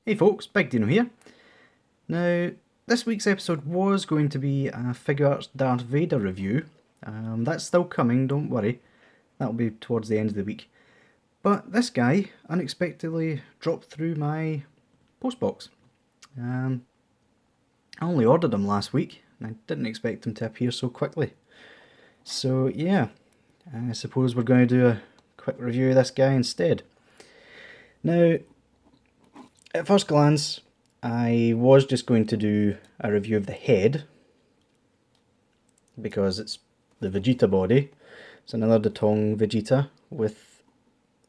Hey folks, Big Dino here. Now, this week's episode was going to be a Figuarts Darth Vader review. That's still coming, don't worry. That'll be towards the end of the week. But this guy unexpectedly dropped through my postbox. I only ordered him last week, and I didn't expect him to appear so quickly. So yeah, I suppose we're going to do a quick review of this guy instead. Now, at first glance, I was just going to do a review of the head, because it's the Vegeta body. It's another Datong Vegeta with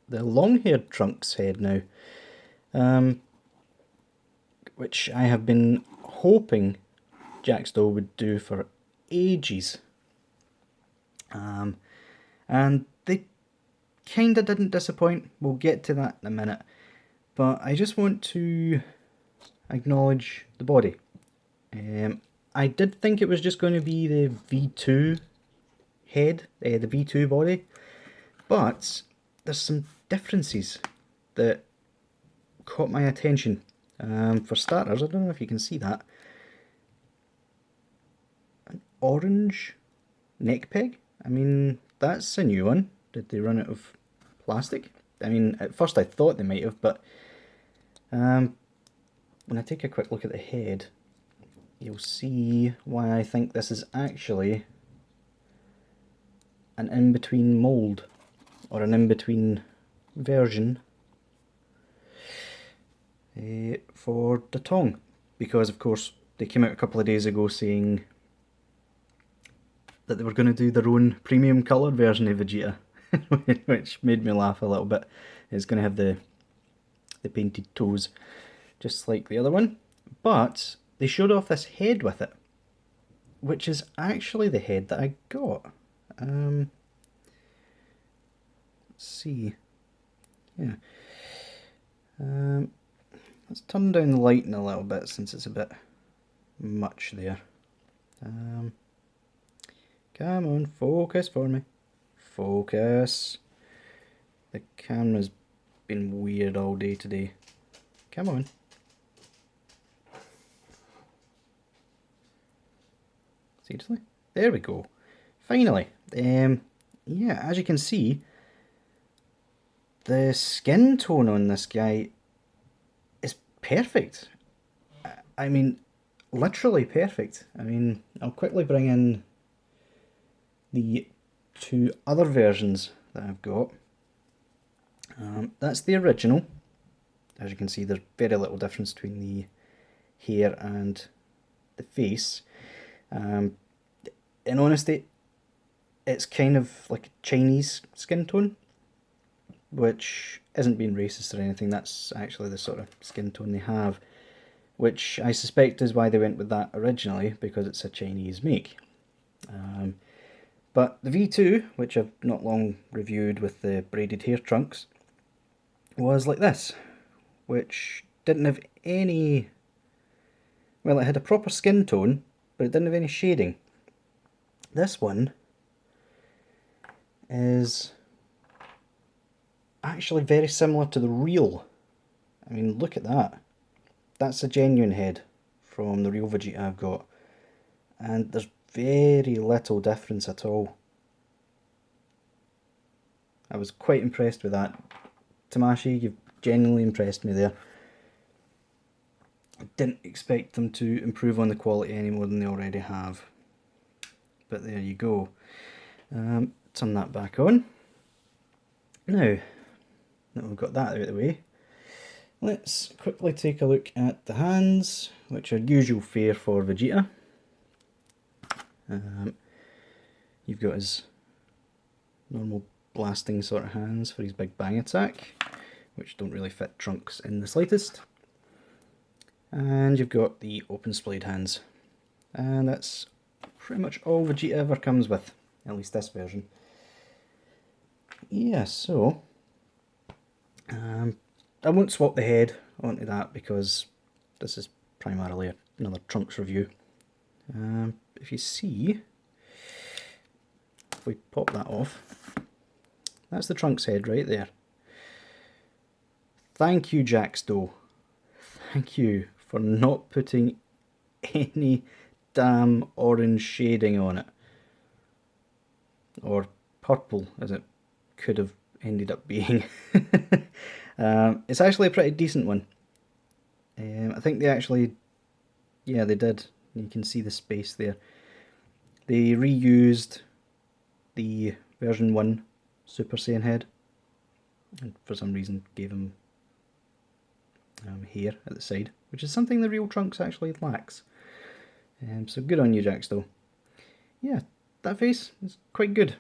the long-haired Trunks head now, which I have been hoping Jacksdo would do for ages. And they kinda didn't disappoint. We'll get to that in a minute. But I just want to acknowledge the body. I did think it was just going to be the V2 head, the V2 body, but there's some differences that caught my attention. For starters, I don't know if you can see that, an orange neck peg. I mean, that's a new one. Did they run out of plastic? I mean, at first I thought they might have, but when I take a quick look at the head, you'll see why I think this is actually an in-between mould, or an in-between version for Datong, because of course they came out a couple of days ago saying that they were going to do their own premium coloured version of Vegeta, which made me laugh a little bit. It's going to have the painted toes, just like the other one, but they showed off this head with it, which is actually the head that I got. Let's see. Yeah. Let's turn down the lighting a little bit since it's a bit much there. Come on, focus for me. Focus. The camera's been weird all day today. Come on. Seriously? There we go. Finally. Yeah, as you can see, the skin tone on this guy is perfect. I mean, literally perfect. I mean, I'll quickly bring in the two other versions that I've got. That's the original. As you can see, there's very little difference between the hair and the face. In honesty, it's kind of like a Chinese skin tone, which isn't being racist or anything. That's actually the sort of skin tone they have, which I suspect is why they went with that originally, because it's a Chinese make. But the V2, which I've not long reviewed with the braided hair trunks, was like this, which didn't have any... Well, it had a proper skin tone, but it didn't have any shading. This one is actually very similar to the real. I mean, look at that. That's a genuine head from the real Vegeta I've got. And there's very little difference at all. I was quite impressed with that. Tamashi, you've genuinely impressed me there. I didn't expect them to improve on the quality any more than they already have. But there you go. Turn that back on. Now that we've got that out of the way, let's quickly take a look at the hands, which are usual fare for Vegeta. You've got his normal blasting sort of hands for his big bang attack, which don't really fit Trunks in the slightest. And you've got the open splayed hands. And that's pretty much all Vegeta ever comes with, at least this version. Yeah, so I won't swap the head onto that because this is primarily another Trunks review. If you see, if we pop that off, that's the Trunks head right there. Thank you, Jacksdo. thank you for not putting any damn orange shading on it. Or purple, as it could have ended up being. It's actually a pretty decent one. I think they actually, yeah, they did. You can see the space there. They reused the version 1 Super Saiyan head, and for some reason gave him hair at the side, which is something the real Trunks actually lacks. So good on you, Jacksdo. Yeah, that face is quite good.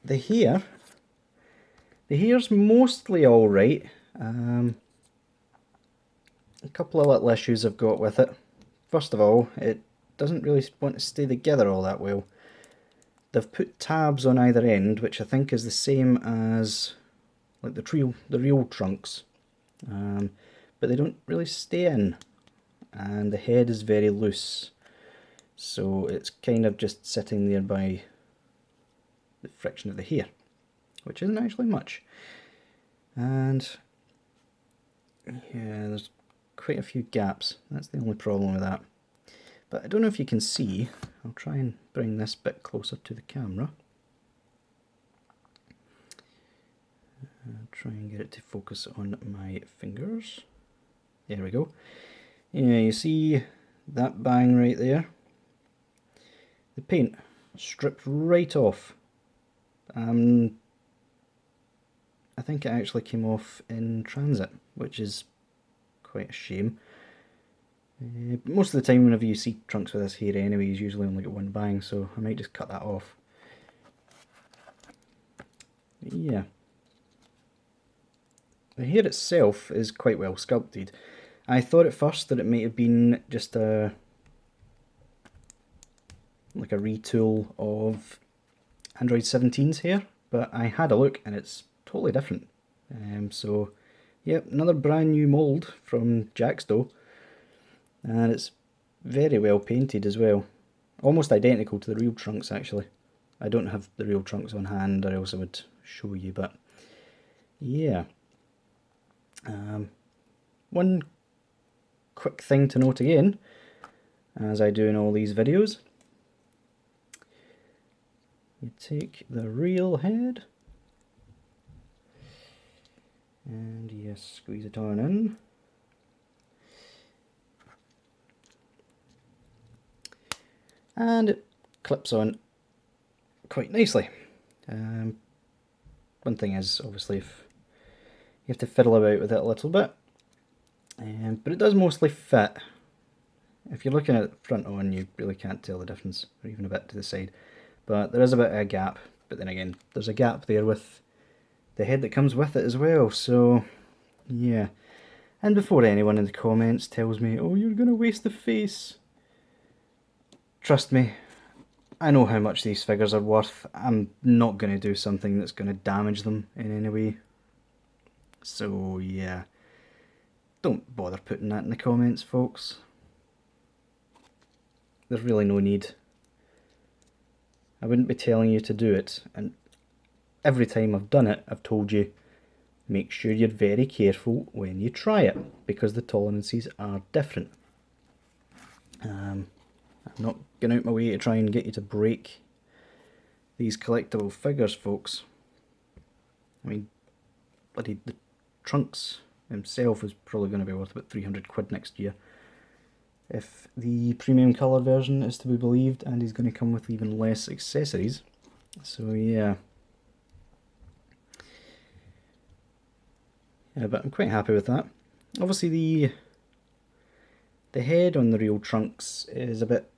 The hair's mostly alright. A couple of little issues I've got with it. First of all, it doesn't really want to stay together all that well. They've put tabs on either end, which I think is the same as like the real Trunks, but they don't really stay in, and the head is very loose, so it's kind of just sitting there by the friction of the hair, which isn't actually much. And yeah, there's quite a few gaps. That's the only problem with that. But I don't know if you can see. I'll try and bring this bit closer to the camera. I'll try and get it to focus on my fingers. There we go. Yeah, you see that bang right there? The paint stripped right off. I think it actually came off in transit, which is quite a shame. Most of the time whenever you see Trunks with his hair anyway, he's usually only got one bang, so I might just cut that off. Yeah. The hair itself is quite well sculpted. I thought at first that it might have been just like a retool of Android 17's hair, but I had a look and it's totally different. So, yep, another brand new mould from Jacksdo, and it's very well painted as well. Almost identical to the real Trunks actually. I don't have the real Trunks on hand or else I would show you, but yeah. One quick thing to note again, as I do in all these videos, you take the real head and you squeeze it on in. And it clips on quite nicely. One thing is, obviously, if you have to fiddle about with it a little bit, but it does mostly fit. If you're looking at it front on, you really can't tell the difference, or even a bit to the side. But there is a bit of a gap, but then again, there's a gap there with the head that comes with it as well, so yeah. And before anyone in the comments tells me, oh, you're going to waste the face, trust me, I know how much these figures are worth. I'm not going to do something that's going to damage them in any way. So yeah, don't bother putting that in the comments, folks. There's really no need. I wouldn't be telling you to do it, and every time I've done it, I've told you, make sure you're very careful when you try it, because the tolerances are different. I'm not going out my way to try and get you to break these collectible figures, folks. I mean, bloody the Trunks himself is probably going to be worth about 300 quid next year, if the premium colour version is to be believed, and he's going to come with even less accessories. So yeah. Yeah, but I'm quite happy with that. Obviously the head on the real Trunks is a bit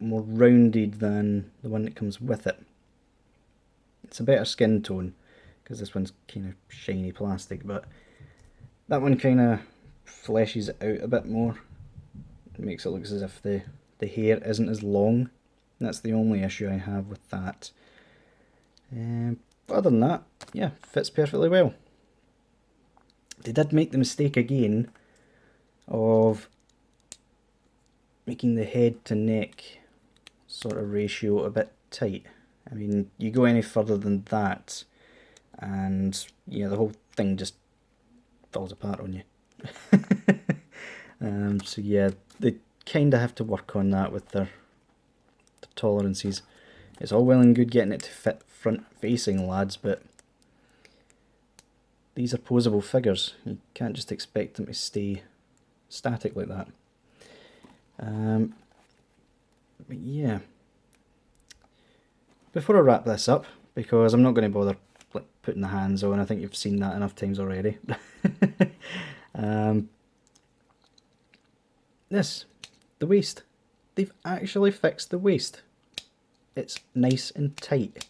more rounded than the one that comes with it. It's a better skin tone, because this one's kind of shiny plastic, but that one kind of fleshes it out a bit more. It makes it look as if the hair isn't as long. That's the only issue I have with that. But other than that, yeah, fits perfectly well. They did make the mistake again of making the head to neck sort of ratio a bit tight. I mean, you go any further than that and yeah, the whole thing just falls apart on you. So yeah, they kind of have to work on that with their tolerances. It's all well and good getting it to fit front-facing lads, but these are posable figures. You can't just expect them to stay static like that. But yeah, before I wrap this up, because I'm not going to bother putting the hands on, I think you've seen that enough times already. The waist. They've actually fixed the waist. It's nice and tight.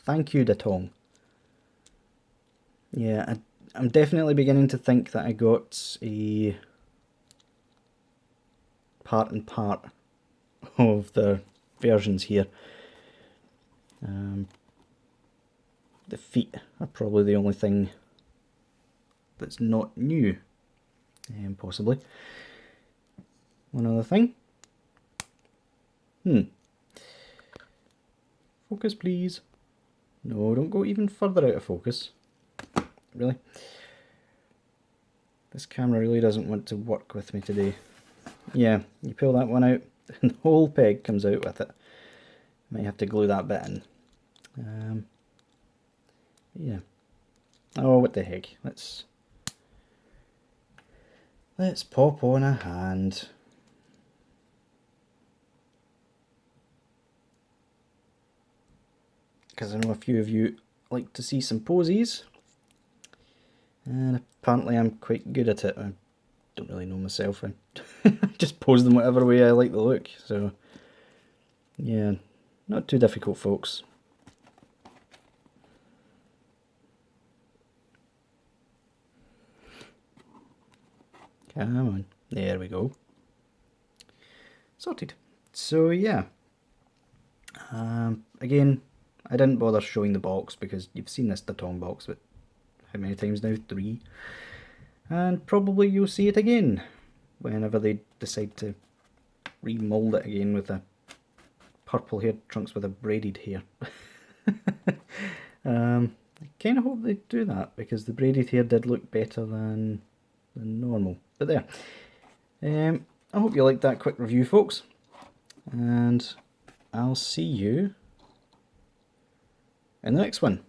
Thank you, Datong. Yeah, I'm definitely beginning to think that I got a part and part of the versions here. The feet are probably the only thing that's not new, possibly. One other thing. Focus, please. No, don't go even further out of focus. Really? This camera really doesn't want to work with me today. Yeah, you pull that one out and the whole peg comes out with it. Might have to glue that bit in. Yeah. Oh, what the heck. Let's pop on a hand. Because I know a few of you like to see some poses. And apparently I'm quite good at it. I don't really know myself. I just pose them whatever way I like the look. So, yeah, not too difficult, folks. Come on. There we go. Sorted. So, yeah. Again, I didn't bother showing the box because you've seen this Datong box, but how many times now? 3. And probably you'll see it again whenever they decide to remold it again with a purple hair trunks with a braided hair. I kind of hope they do that because the braided hair did look better than normal. But there. I hope you liked that quick review, folks. And I'll see you in the next one.